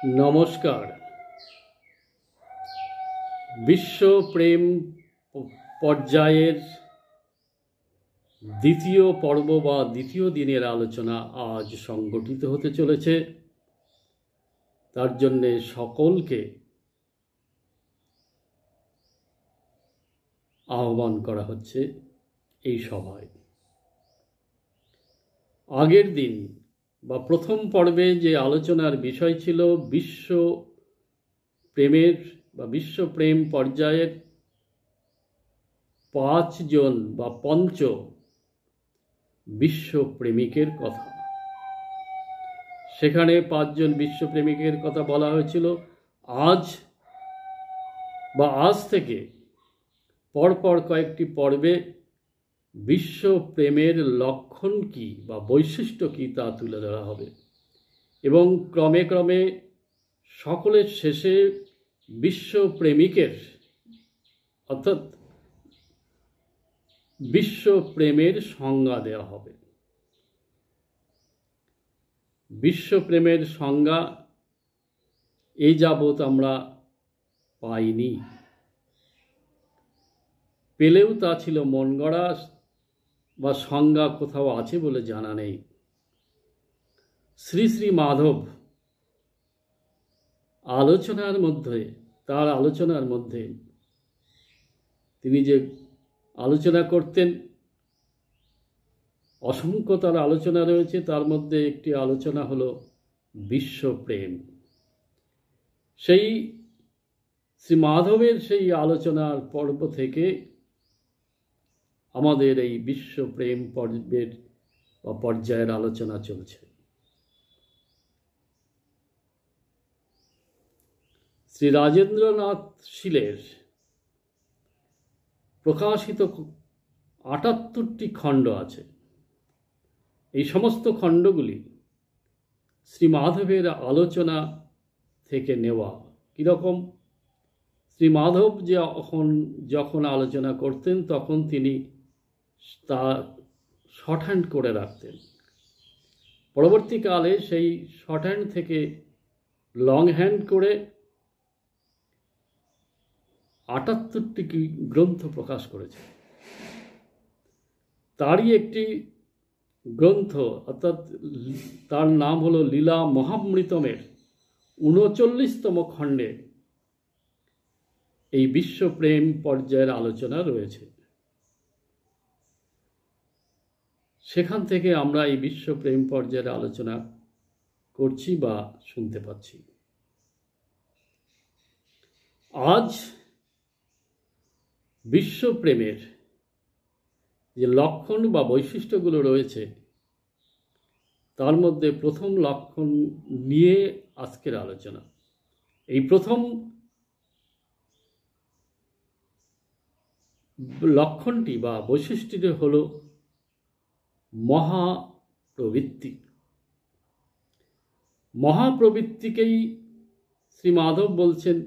নমস্কার। বিশ্ব প্রেম পর্যায়ের দ্বিতীয় পর্ব বা দ্বিতীয় দিনের আলোচনা আজ সংগঠিত হতে চলেছে। তার জন্যে সকলকে আহ্বান করা হচ্ছে এই সভায়। আগের দিন বা প্রথম পর্বে যে আলোচনার বিষয় ছিল বিশ্ব প্রেমের বা বিশ্ব প্রেম পর্যায়ের 5 জন বা পঞ্চ বিশ্ব প্রেমিকের কথা। সেখানে 5 জন বিশ্ব প্রেমিকের কথা বলা হয়েছিল। আজ থেকে পরপর কয়েকটি পর্বে বিশ্ব প্রেমের লক্ষণ কী বা বৈশিষ্ট্য কী তা তুলে ধরা হবে এবং ক্রমে ক্রমে সকলের শেষে বিশ্ব প্রেমিকের অর্থাৎ বিশ্ব প্রেমের সংজ্ঞা দেওয়া হবে। বিশ্ব প্রেমের সংজ্ঞা এই যাবৎ আমরা পাইনি, পেলেও তা ছিল মন গড়া বা সংজ্ঞা কোথাও আছে বলে জানা নেই। শ্রী শ্রী মাধব তার আলোচনার মধ্যে তিনি যে আলোচনা করতেন, অসংখ্য তার আলোচনা রয়েছে। তার মধ্যে একটি আলোচনা হলো বিশ্ব প্রেম। সেই শ্রী মাধবের সেই আলোচনার পর্ব থেকে আমাদের এই বিশ্ব প্রেম পর্বের বা পর্যায়ের আলোচনা চলছে। শ্রী রাজেন্দ্রনাথ শীলের প্রকাশিত 78টি খণ্ড আছে। এই সমস্ত খণ্ডগুলি শ্রী মাধবের আলোচনা থেকে নেওয়া। কীরকম? শ্রী মাধব যখন আলোচনা করতেন তখন তিনি তা শর্ট হ্যান্ড করে রাখতেন। পরবর্তীকালে সেই শর্ট হ্যান্ড থেকে লং হ্যান্ড করে 78টি গ্রন্থ প্রকাশ করেছে। তারই একটি গ্রন্থ অর্থাৎ তার নাম হলো লীলা মহামৃতমের 39তম খণ্ডে এই বিশ্ব প্রেম পর্যায়ের আলোচনা রয়েছে। সেখান থেকে আমরা এই বিশ্ব প্রেম পর্যায়ের আলোচনা করছি বা শুনতে পাচ্ছি। আজ বিশ্ব প্রেমের যে লক্ষণ বা বৈশিষ্ট্যগুলো রয়েছে তার মধ্যে প্রথম লক্ষণ নিয়ে আজকের আলোচনা। এই প্রথম লক্ষণটি বা বৈশিষ্ট্যটি হলো মহাপ্রবৃত্তি। মহাপ্রবৃত্তিকেই শ্রী মাধব বলছেন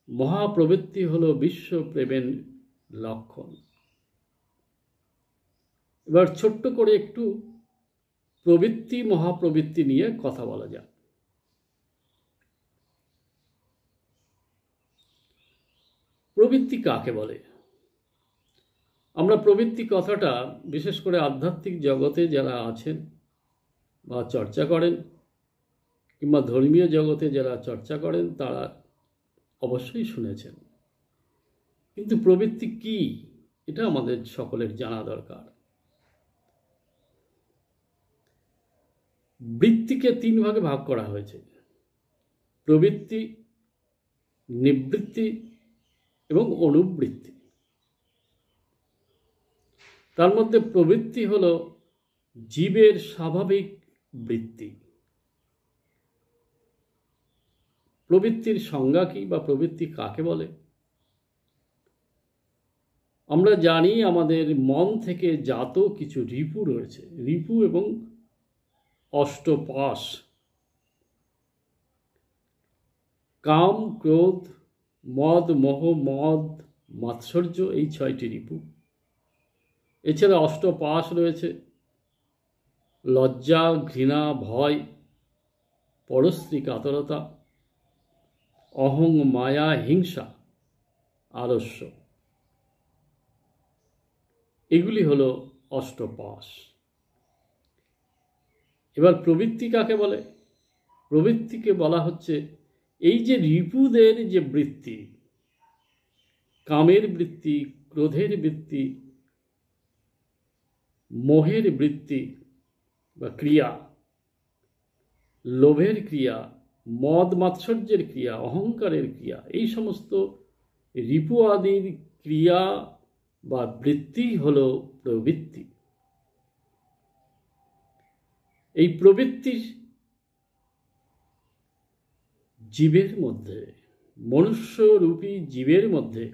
মহাপ্রবৃত্তি হলো বিশ্ব প্রেমের লক্ষণ। এবার ছোট্ট করে একটু মহাপ্রবৃত্তি নিয়ে কথা বলা যাক। প্রবৃত্তি কাকে বলে? আমরা প্রবৃত্তি কথাটা বিশেষ করে আধ্যাত্মিক জগতে যারা আছেন বা চর্চা করেন কিংবা ধর্মীয় জগতে যারা চর্চা করেন তারা অবশ্যই শুনেছেন। কিন্তু প্রবৃত্তি কি এটা আমাদের সকলের জানা দরকার। বৃত্তিকে 3 ভাগে ভাগ করা হয়েছে: প্রবৃত্তি, নিবৃত্তি এবং অনুবৃত্তি। তার মধ্যে প্রবৃত্তি হলো জীবের স্বাভাবিক বৃত্তি। প্রবৃত্তির সংজ্ঞা কি বা প্রবৃত্তি কাকে বলে? আমরা জানি আমাদের মন থেকে জাত কিছু রিপু রয়েছে, রিপু এবং অষ্টপাশ। কাম, ক্রোধ, মদ, মোহ, মদ, মাৎসর্য, এই 6টি রিপু। এছাড়া অষ্টপাশ রয়েছে লজ্জা, ঘৃণা, ভয়, পরস্ত্রী কাতরতা, অহং, মায়া, হিংসা, আলস্য, এগুলি হলো অষ্টপাশ। এবার প্রবৃত্তি কাকে বলে? প্রবৃত্তিকে বলা হচ্ছে এই যে রিপুদের যে বৃত্তি, কামের বৃত্তি, ক্রোধের বৃত্তি, মোহের বৃত্তি বা ক্রিয়া, লোভের ক্রিয়া, মদ মাৎসর্যের ক্রিয়া, অহংকারের ক্রিয়া, এই সমস্ত রিপু আদির ক্রিয়া বা বৃত্তি হল প্রবৃত্তি। এই প্রবৃত্তি জীবের মধ্যে, মনুষ্যরূপী জীবের মধ্যে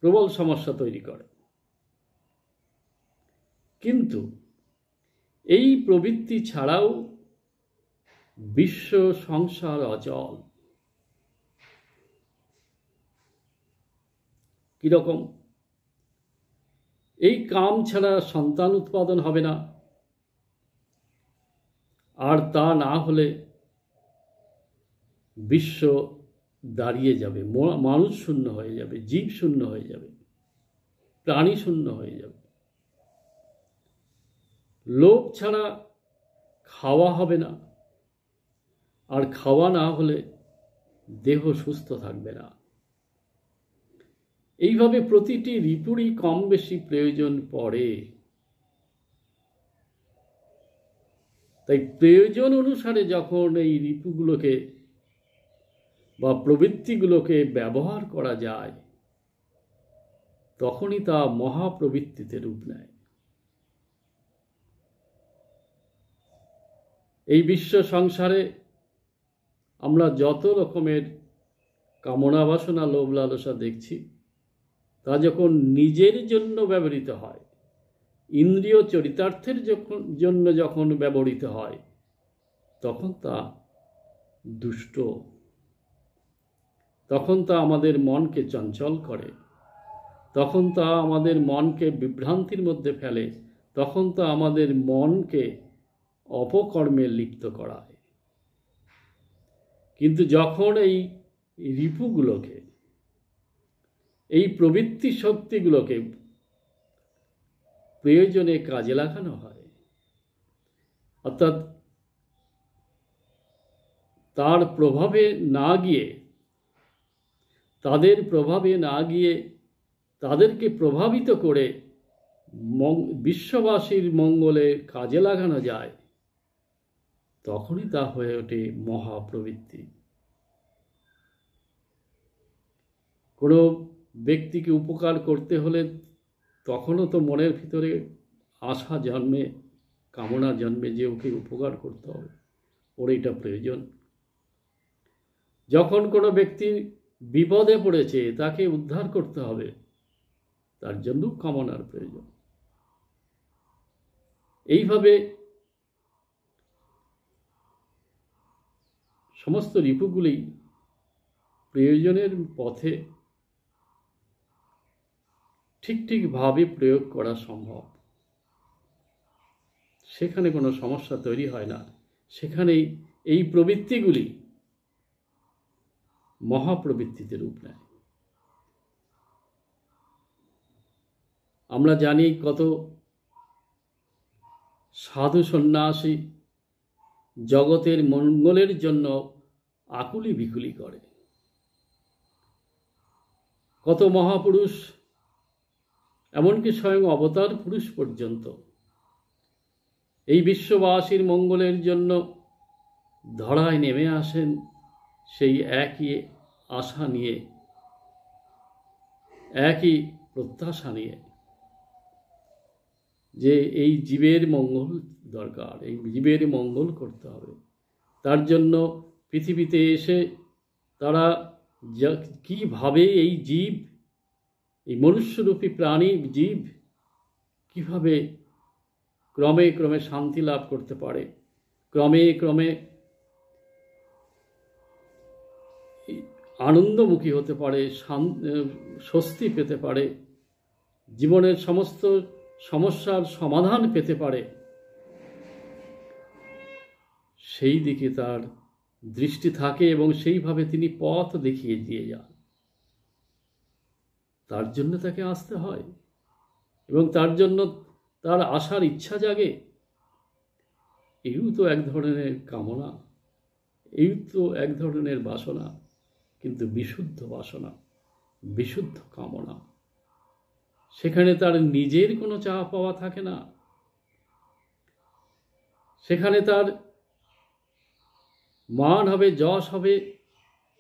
প্রবল সমস্যা তৈরি করে। কিন্তু এই প্রবৃত্তি ছাড়াও বিশ্ব সংসার অচল। কিরকম? এই কাম ছাড়া সন্তান উৎপাদন হবে না, আর তা না হলে বিশ্ব দাঁড়িয়ে যাবে, মানুষ শূন্য হয়ে যাবে, জীব শূন্য হয়ে যাবে, প্রাণী শূন্য হয়ে যাবে। লোভ ছাড়া খাওয়া হবে না, আর খাওয়া না হলে দেহ সুস্থ থাকবে না। এইভাবে প্রতিটি ঋতুরই কম বেশি প্রয়োজন পড়ে। তাই প্রয়োজন অনুসারে যখন এই ঋতুগুলোকে বা প্রবৃত্তিগুলোকে ব্যবহার করা যায়, তখনই তা মহাপ্রবৃত্তিতে রূপ নেয়। এই বিশ্ব সংসারে আমরা যত রকমের কামনা বাসনা, লোভ লালসা দেখছি, তা যখন নিজের জন্য ব্যবহৃত হয়, ইন্দ্রিয় চরিতার্থের জন্য যখন ব্যবহৃত হয়, তখন তা দুষ্ট, তখন তা আমাদের মনকে চঞ্চল করে, তখন তা আমাদের মনকে বিভ্রান্তির মধ্যে ফেলে, তখন তা আমাদের মনকে অপকর্মে লিপ্ত করায়। কিন্তু যখন এই রিপুগুলোকে, এই প্রবৃত্তি শক্তিগুলোকে প্রয়োজনে কাজে লাগানো হয়, অর্থাৎ তার প্রভাবে না গিয়ে, তাদের প্রভাবে না গিয়ে তাদেরকে প্রভাবিত করে বিশ্ববাসীর মঙ্গলে কাজে লাগানো যায়, তখনই তা হয়ে ওঠে মহাপ্রবৃত্তি। কোনো ব্যক্তিকে উপকার করতে হলে তখনও তো মনের ভিতরে আশা জন্মে, কামনা জন্মে যে ওকে উপকার করতে হবে, ওর এটা প্রয়োজন। যখন কোনো ব্যক্তি বিপদে পড়েছে, তাকে উদ্ধার করতে হবে, তার জন্য কামনার প্রয়োজন। এইভাবে সমস্ত রিপুগুলি প্রয়োজনের পথে ঠিকভাবে প্রয়োগ করা সম্ভব। সেখানে কোনো সমস্যা তৈরি হয় না, সেখানেই এই প্রবৃত্তিগুলি মহাপ্রবৃত্তিতে রূপ নেয়। আমরা জানি কত সাধু সন্ন্যাসী জগতের মঙ্গলের জন্য আকুলি বিকুলি করে, কত মহাপুরুষ, এমনকি স্বয়ং অবতার পুরুষ পর্যন্ত এই বিশ্ববাসীর মঙ্গলের জন্য ধরায় নেমে আসেন সেই একই আশা নিয়ে, একই প্রত্যাশা নিয়ে, যে এই জীবের মঙ্গল দরকার, এই জীবের মঙ্গল করতে হবে। তার জন্য পৃথিবীতে এসে তারা কীভাবে এই জীব, এই মনুষ্যরূপী প্রাণী জীব কিভাবে ক্রমে ক্রমে শান্তি লাভ করতে পারে, ক্রমে ক্রমে আনন্দমুখী হতে পারে, স্বস্তি পেতে পারে, জীবনের সমস্ত সমস্যার সমাধান পেতে পারে, সেই দিকে তার দৃষ্টি থাকে এবং সেইভাবে তিনি পথ দেখিয়ে দিয়ে যান। তার জন্য তাকে আসতে হয় এবং তার জন্য তার আসার ইচ্ছা জাগে। এও তো এক ধরনের কামনা, এই তো এক ধরনের বাসনা, কিন্তু বিশুদ্ধ বাসনা, বিশুদ্ধ কামনা। সেখানে তার নিজের কোনো চাওয়া পাওয়া থাকে না, সেখানে তার মান হবে, যশ হবে,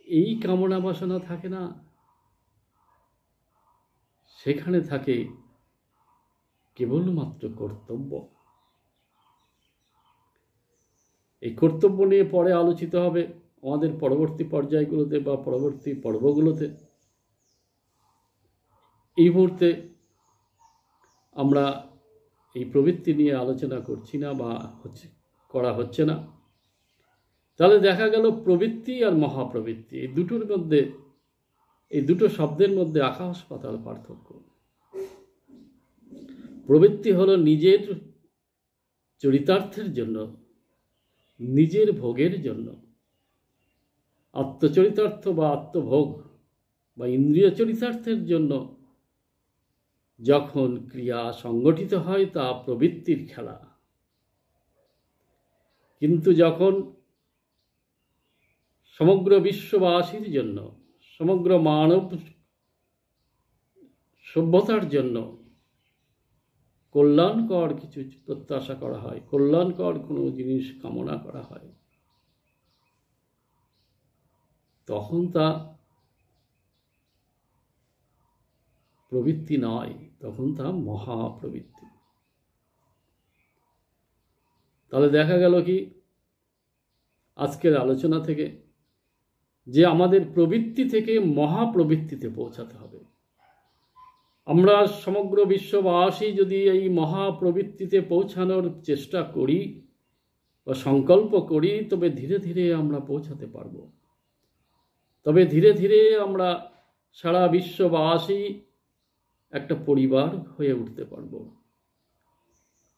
এই কামনা বাসনা থাকে না। সেখানে থাকে কেবলমাত্র কর্তব্য। এই কর্তব্য নিয়ে পরে আলোচিত হবে আমাদের পরবর্তী পর্যায়গুলোতে বা পরবর্তী পর্বগুলোতে। এই মুহূর্তে আমরা এই প্রবৃত্তি নিয়ে আলোচনা করছি না বা করা হচ্ছে না। তাহলে দেখা গেল প্রবৃত্তি আর মহাপ্রবৃত্তি, এই দুটোর মধ্যে, এই দুটো শব্দের মধ্যে আকাশ পাতাল পার্থক্য। প্রবৃত্তি হলো নিজের চরিতার্থের জন্য, নিজের ভোগের জন্য, আত্মচরিতার্থ বা আত্মভোগ বা ইন্দ্রিয় চরিতার্থের জন্য যখন ক্রিয়া সংগঠিত হয় তা প্রবৃত্তির খেলা। কিন্তু যখন সমগ্র বিশ্ববাসীর জন্য, সমগ্র মানব সভ্যতার জন্য কল্যাণকর কিছু প্রত্যাশা করা হয়, কল্যাণকর কোনো জিনিস কামনা করা হয়, তখন তা প্রবৃত্তি নয়, তখন তা মহাপ্রবৃত্তি। তাহলে দেখা গেল কি আজকের আলোচনা থেকে যে আমাদের প্রবৃত্তি থেকে মহাপ্রবৃত্তিতে পৌঁছাতে হবে। আমরা সমগ্র বিশ্ববাসী যদি এই মহাপ্রবৃত্তিতে পৌঁছানোর চেষ্টা করি বা সংকল্প করি, তবে ধীরে ধীরে আমরা পৌঁছাতে পারব। তবে ধীরে ধীরে আমরা সারা বিশ্ববাসী একটা পরিবার হয়ে উঠতে পারব,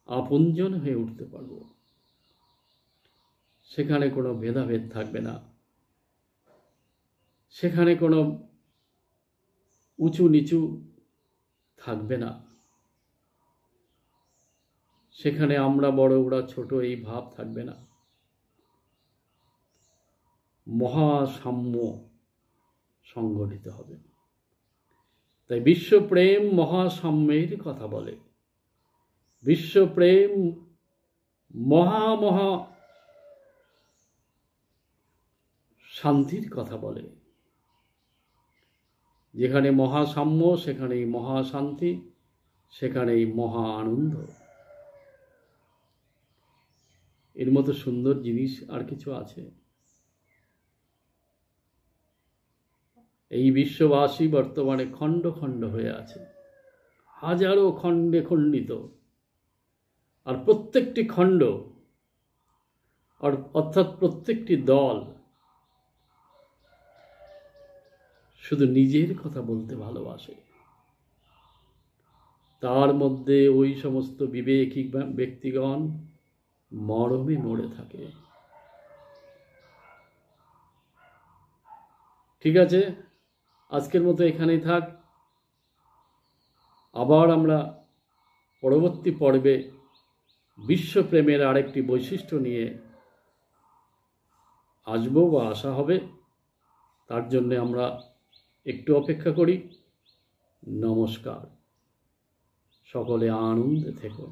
আপনজন হয়ে উঠতে পারব। সেখানে কোনো ভেদাভেদ থাকবে না, সেখানে কোনো উঁচু নিচু থাকবে না, সেখানে আমরা বড় ওরা ছোট এই ভাব থাকবে না। মহাসাম্য সংগঠিত হবে। তাই বিশ্বপ্রেম মহাসাম্যের কথা বলে, বিশ্বপ্রেম মহা শান্তির কথা বলে। যেখানে মহাসাম্য সেখানেই মহাশান্তি, সেখানেই মহা আনন্দ। এর মতো সুন্দর জিনিস আর কিছু আছে? এই বিশ্ববাসী বর্তমানে খণ্ড খণ্ড হয়ে আছে, হাজারো খণ্ডে খণ্ডিত। আর প্রত্যেকটি খণ্ড অর্থাৎ প্রত্যেকটি দল শুধু নিজের কথা বলতে ভালোবাসে। তার মধ্যে ওই সমস্ত বিবেকী ব্যক্তিগণ মরমে মরে থাকে। ঠিক আছে, আজকের মতো এখানেই থাক। আবার আমরা পরবর্তী পর্বে বিশ্বপ্রেমের আরেকটি বৈশিষ্ট্য নিয়ে আসবো বা আসা হবে। তার জন্য আমরা একটু অপেক্ষা করি। নমস্কার, সকলে আনন্দে থেকো।